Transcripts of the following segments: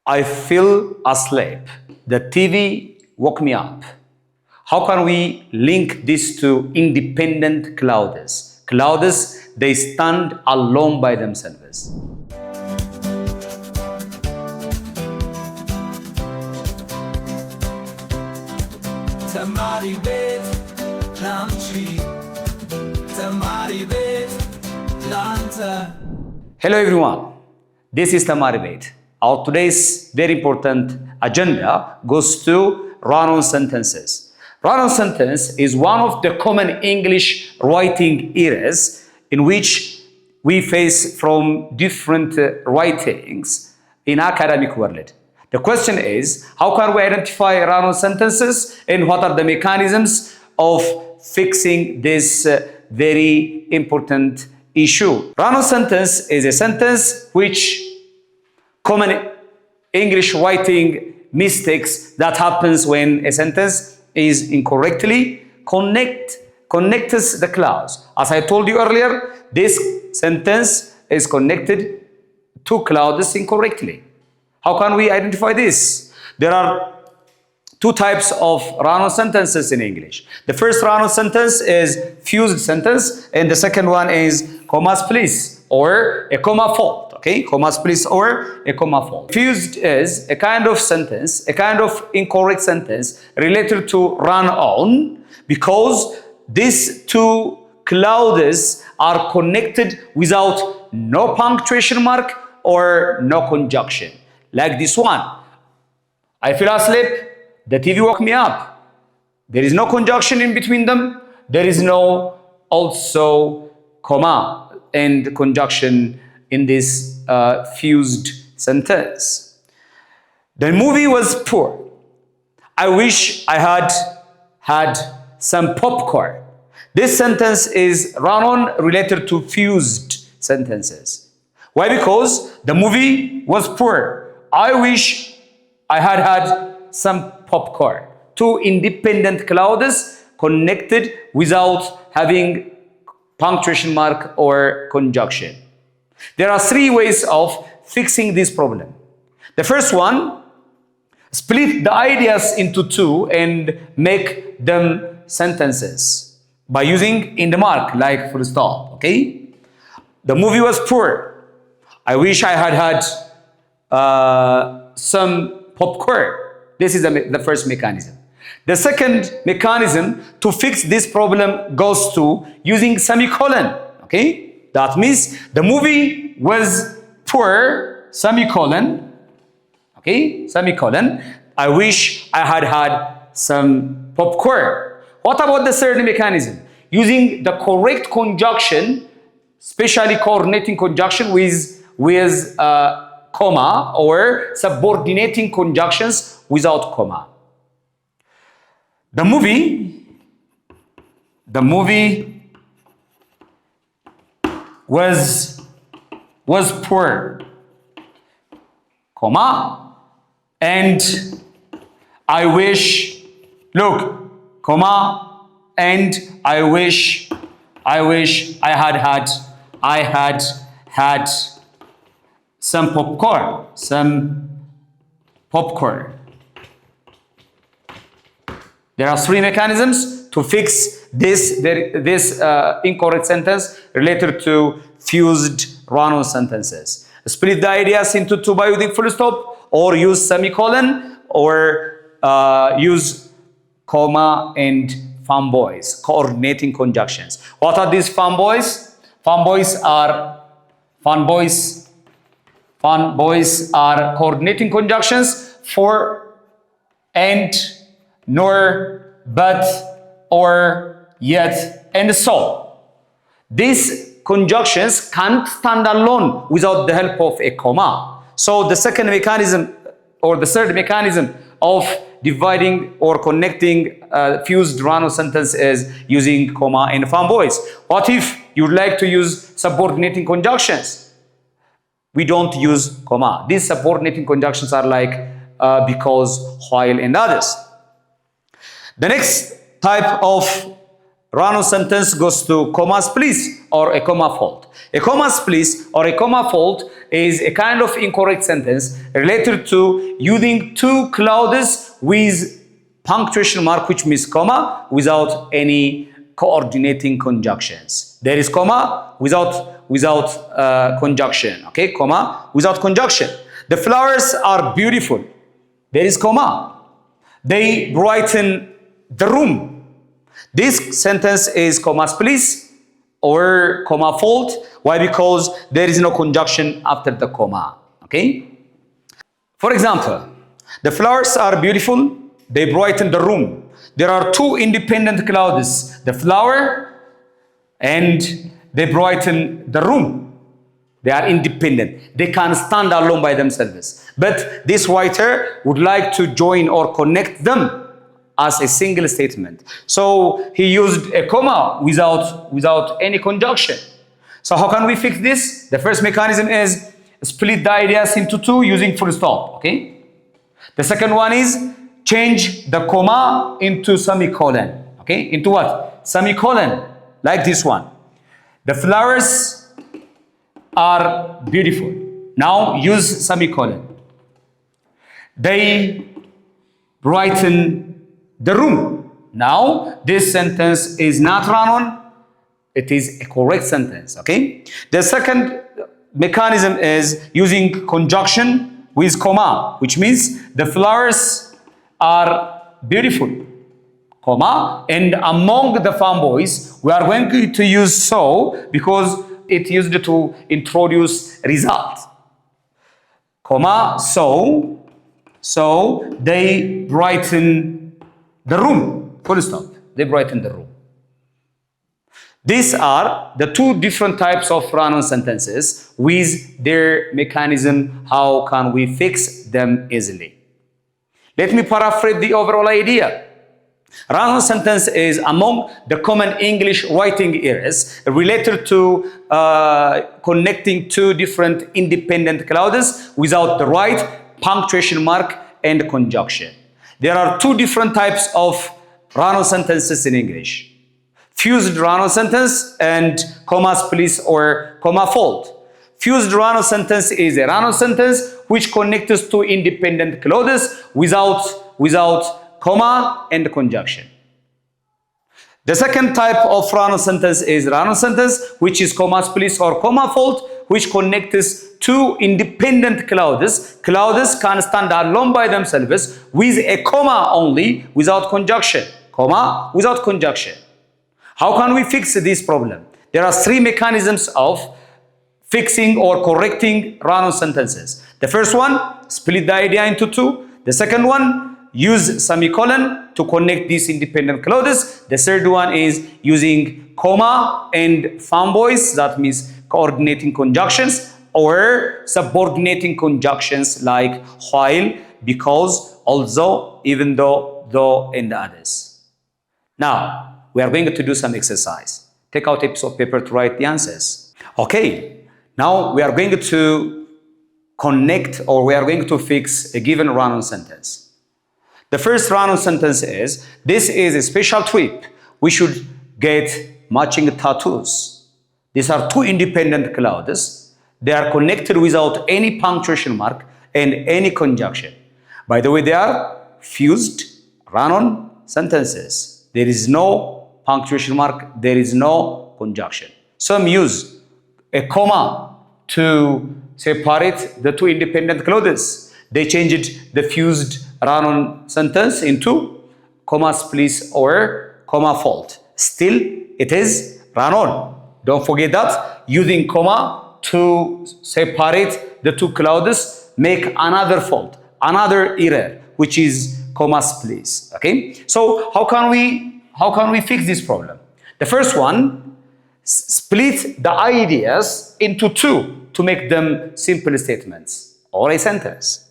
I fell asleep. The TV woke me up. How can we link this to independent clauses? Clauses, they stand alone by themselves. Temaribet, country. Temaribet, Lanta. Hello everyone, this is Temaribet. Our today's very important agenda goes to run-on sentences. Run-on sentence is one of the common English writing errors in which we face from different writings in academic world. The question is, how can we identify run-on sentences and what are the mechanisms of fixing this very important issue? Run-on sentence is a sentence which common English writing mistakes that happens when a sentence is incorrectly connects the clause. As I told you earlier, this sentence is connected to clauses incorrectly. How can we identify this? There are two types of run-on sentences in English. The first run-on sentence is fused sentence, and the second one is comma splice or a comma fault. Okay, comma splice or a comma fault. Fused is a kind of sentence, a kind of incorrect sentence related to run-on because these two clauses are connected without no punctuation mark or no conjunction. Like this one. I fell asleep, the TV woke me up. There is no conjunction in between them. There is no also comma and conjunction in this fused sentence. The movie was poor. I wish I had some popcorn. This sentence is run-on related to fused sentences. Why? Because the movie was poor. I wish I had some popcorn. Two independent clauses connected without having punctuation mark or conjunction. There are three ways of fixing this problem. The first one, split the ideas into two and make them sentences by using in the mark, like full stop, okay? The movie was poor. I wish I had some popcorn. This is the first mechanism. The second mechanism to fix this problem goes to using semicolon, okay? That means the movie was poor, semicolon, okay? Semicolon. I wish I had some popcorn. What about the third mechanism? Using the correct conjunction, especially coordinating conjunction with comma or subordinating conjunctions without comma. The movie was poor, comma, and I wish, look, comma, and I wish I had some popcorn. There are three mechanisms to fix this incorrect sentence related to fused run-on sentences. Split the ideas into two by using full stop, or use semicolon, or use comma and FANBOYS, coordinating conjunctions. What are these FANBOYS? FANBOYS are coordinating conjunctions for and, nor, but, or, yet, and so. These conjunctions can't stand alone without the help of a comma. So the second mechanism or the third mechanism of dividing or connecting fused run-on sentence is using comma and FANBOYS. What if you'd like to use subordinating conjunctions? We don't use comma. These subordinating conjunctions are like because, while, and others. The next type of run-on sentence goes to comma splice or a comma fault. A comma splice or a comma fault is a kind of incorrect sentence related to using two clauses with punctuation mark, which means comma, without any coordinating conjunctions. There is comma without conjunction, okay? Comma without conjunction. The flowers are beautiful. There is comma. They brighten the room. This sentence is comma splice or comma fault. Why? Because there is no conjunction after the comma, okay? For example, the flowers are beautiful. They brighten the room. There are two independent clauses, the flower and they brighten the room. They are independent. They can stand alone by themselves. But this writer would like to join or connect them as a single statement. So he used a comma without any conjunction. So how can we fix this? The first mechanism is split the ideas into two using full stop, okay? The second one is change the comma into semicolon, okay? Into what? Semicolon, like this one. The flowers are beautiful. Now use semicolon. They brighten the room. Now this sentence is not run-on. It is a correct sentence, okay? The second mechanism is using conjunction with comma, which means the flowers are beautiful, comma, and among the fanboys, we are going to use so because it used to introduce result, comma, so they brighten the room, full stop, they brighten the room. These are the two different types of run-on sentences with their mechanism. How can we fix them easily? Let me paraphrase the overall idea. Run-on sentence is among the common English writing errors related to connecting two different independent clauses without the right punctuation mark and conjunction. There are two different types of run-on sentences in English. Fused run-on sentence and comma splice or comma fault. Fused run-on sentence is a run-on sentence which connects two independent clauses without comma and conjunction. The second type of run-on sentence is run-on sentence, which is comma splice or comma fault, which connects two independent clauses. Clauses can stand alone by themselves with a comma only, without conjunction. Comma without conjunction. How can we fix this problem? There are three mechanisms of fixing or correcting run-on sentences. The first one, split the idea into two. The second one, use semicolon to connect these independent clauses. The third one is using comma and fanboys, that means coordinating conjunctions or subordinating conjunctions like while, because, although, even though, though, and others. Now, we are going to do some exercise. Take out a piece of paper to write the answers. Okay, now we are going to connect or we are going to fix a given run-on sentence. The first run-on sentence is, this is a special trip. We should get matching tattoos. These are two independent clauses. They are connected without any punctuation mark and any conjunction. By the way, they are fused run-on sentences. There is no punctuation mark, there is no conjunction. Some use a comma to separate the two independent clauses. They changed the fused run-on sentence into comma splice or comma fault. Still, it is run-on. Don't forget that. Using comma to separate the two clauses make another fault, another error, which is comma splice. Okay. So how can we fix this problem? The first one, split the ideas into two to make them simple statements or a sentence.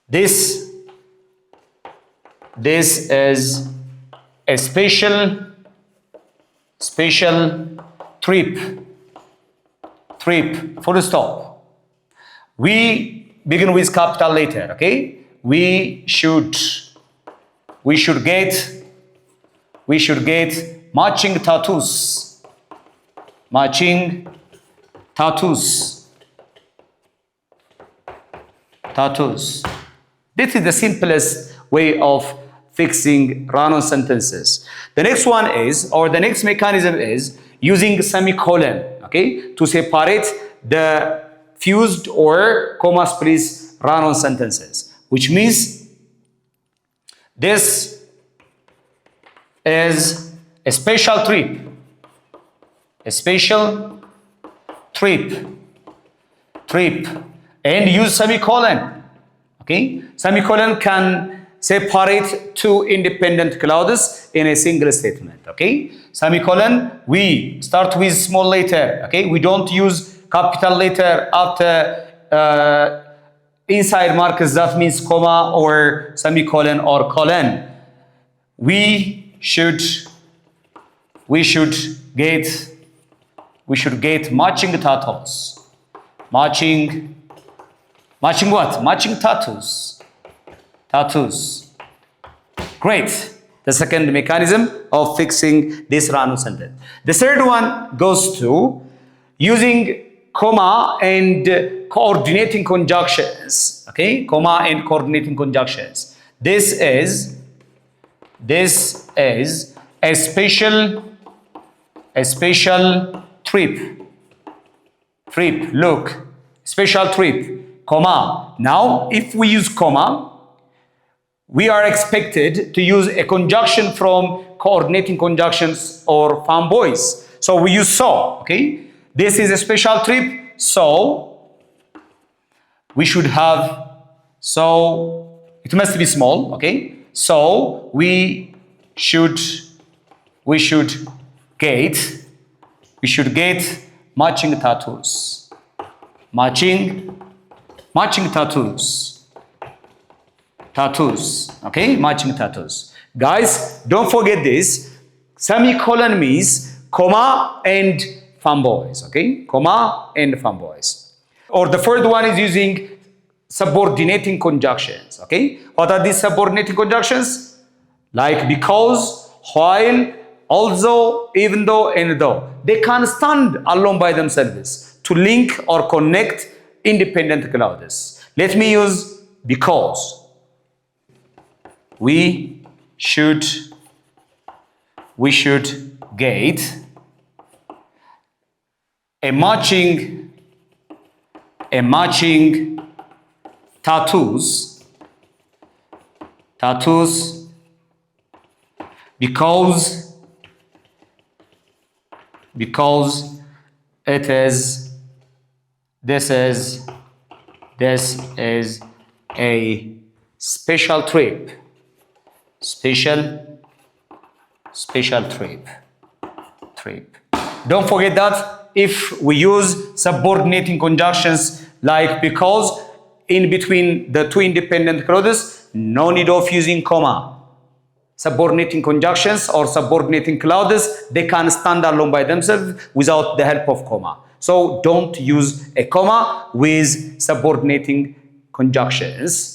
This is a special trip, full stop. We begin with capital letter, okay? We should get matching tattoos. Matching tattoos. Tattoos. This is the simplest way of fixing run-on sentences. The next one is, or the next mechanism is using semicolon, okay, to separate the fused or comma splice run-on sentences, which means this is a special trip. A special trip. And use semicolon. Okay? Semicolon can separate two independent clauses in a single statement. Okay? Semicolon, we start with small letter. Okay? We don't use capital letter after inside markers, that means comma or semicolon or colon. We should get matching tattoos. Matching what? Matching tattoos. Tattoos. Great. The second mechanism of fixing this run-on sentence. The third one goes to using comma and coordinating conjunctions. Okay? Comma and coordinating conjunctions. This is a special trip. Look, special trip, comma. Now, if we use comma, we are expected to use a conjunction from coordinating conjunctions or FANBOYS. So we use so, okay? This is a special trip, so we should have, so it must be small, okay? So we should get matching tattoos. Matching tattoos. Okay, matching tattoos. Guys, don't forget this. Semicolon means comma and FANBOYS. Okay, comma and FANBOYS. Or the third one is using subordinating conjunctions. Okay, what are these subordinating conjunctions? Like because, while, although, even though, and though. They can stand alone by themselves to link or connect independent clauses. Let me use because. We should get a matching tattoos because this is a special trip. Special trip. Don't forget that if we use subordinating conjunctions like because in between the two independent clauses, no need of using comma. Subordinating conjunctions or subordinating clauses, they can stand alone by themselves without the help of comma. So don't use a comma with subordinating conjunctions.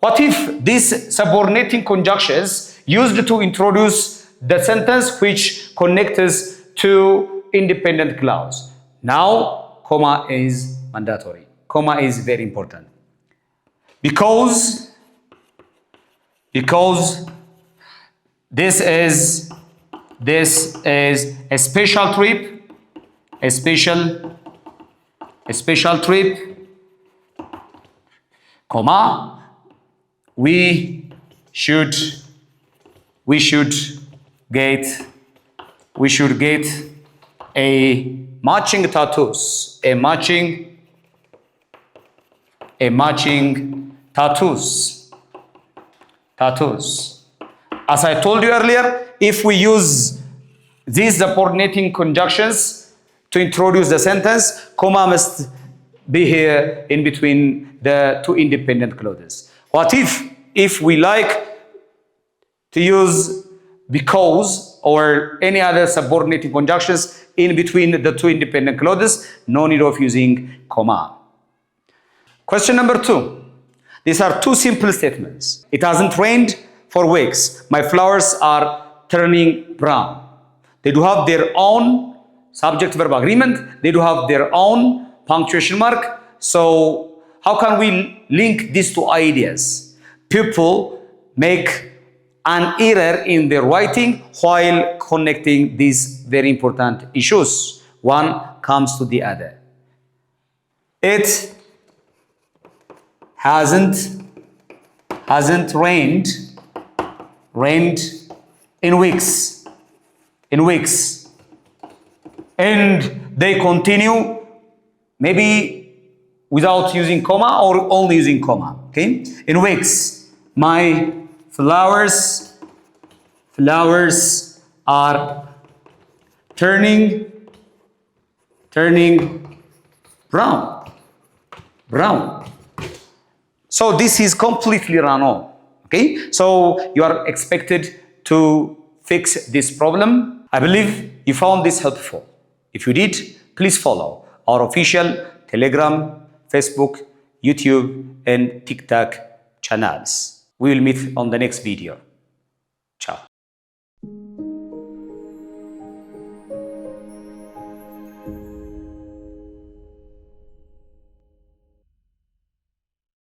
What if these subordinating conjunctions used to introduce the sentence which connects to independent clause? Now, comma is mandatory. Comma is very important. Because this is a special trip, a special trip, comma, we should get a matching tattoos, a matching tattoos. As I told you earlier, if we use these subordinating conjunctions to introduce the sentence, comma must be here in between the two independent clauses. What if we like to use because or any other subordinating conjunctions in between the two independent clauses? No need of using comma. Question number 2. These are two simple statements. It hasn't rained for weeks. My flowers are turning brown. They do have their own subject-verb agreement. They do have their own punctuation mark. So how can we link these two ideas? People make an error in their writing while connecting these very important issues. One comes to the other. It hasn't rained in weeks. And they continue maybe without using comma or only using comma. Okay? In weeks, my flowers are turning brown. So this is completely run-on. Okay? So you are expected to fix this problem. I believe you found this helpful. If you did, please follow our official Telegram, Facebook, YouTube, and TikTok channels. We will meet on the next video.